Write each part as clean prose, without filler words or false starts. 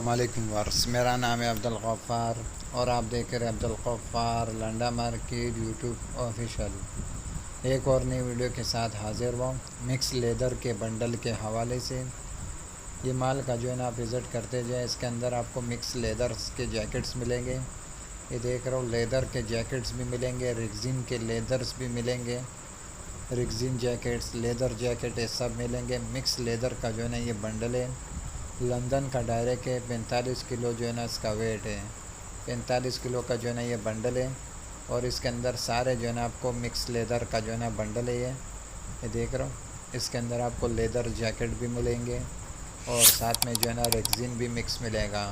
अस्सलामुअलैकुम वर्स। मेरा नाम है अब्दुल गफ़्फ़ार और आप देख रहे हैं Abdul Gaffar Landa market YouTube official. एक और नई वीडियो के साथ हाजिर हुआ मिक्स लेदर के बंडल के हवाले से। ये माल का जो है ना आप विज़िट करते जाए। इसके अंदर आपको मिक्स लेदर्स के जैकेट्स मिलेंगे। ये देख रहा हूँ लेदर के जैकेट्स भी मिलेंगे, रिक्सिन के लेदर्स भी मिलेंगे, रिक्सिन जैकेट्स, लेदर जैकेट ये सब मिलेंगे। मिक्स लेदर का जो है ना ये बंडल है। लंदन का डायरेक्ट है। 45 किलो जो है ना इसका वेट है। 45 किलो का जो है ना ये बंडल है और इसके अंदर सारे जो है ना आपको मिक्स लेदर का जो है ना बंडल है। ये देख रहा हूँ। इसके अंदर आपको लेदर जैकेट भी मिलेंगे और साथ में जो है ना रेक्सिन भी मिक्स मिलेगा।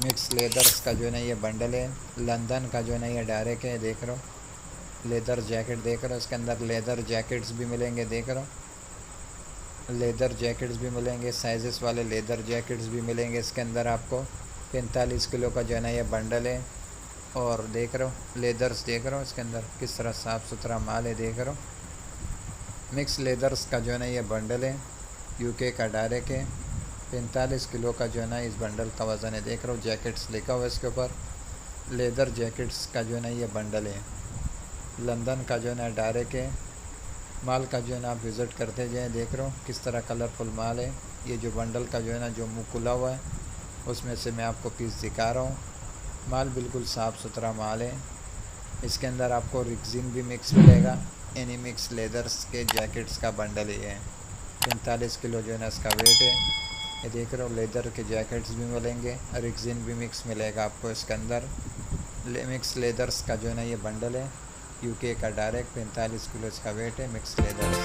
मिक्स लेदर्स का जो है ना ये बंडल है। लंदन का जो है ना ये डायरेक्ट है। देख रहा हूँ लेदर जैकेट देख रहा हूँ। इसके अंदर लेदर जैकेट्स भी मिलेंगे। देख रहा हूँ लेदर जैकेट्स भी मिलेंगे, साइज़ेस वाले लेदर जैकेट्स भी मिलेंगे। इसके अंदर आपको 45 किलो का जो है ना ये बंडल है और देख रहे हो लेदर्स देख रहे हो इसके अंदर किस तरह साफ़ सुथरा माल है। देख रहे हो मिक्स लेदर्स का जो है ना ये बंडल है। यूके का डायरेक्ट है। 45 किलो का जो है ना इस बंडल का वज़न है। देख रहे हो जैकेट्स लिखा हुआ है इसके ऊपर। लेदर जैकेट्स का जो है ना ये बंडल है। लंदन का जो है ना डायरेक्ट है। माल का जो है ना आप विज़िट करते जाएँ। देख रहे हो किस तरह कलरफुल माल है। ये जो बंडल का जो है ना जो मुँह खुला हुआ है उसमें से मैं आपको पीस दिखा रहा हूँ। माल बिल्कुल साफ़ सुथरा माल है। इसके अंदर आपको रिक्सिन भी मिक्स मिलेगा। एनी मिक्स लेदर्स के जैकेट्स का बंडल ये है। 45 किलो जो है ना इसका वेट है। ये देख रहे हो लेदर के जैकेट्स भी मिलेंगे, रिक्सिन भी मिक्स मिलेगा आपको इसके अंदर। मिक्स लेदर्स का जो है ना ये बंडल है। यूके का डायरेक्ट 45 किलो इसका वेट है। Mix leathers.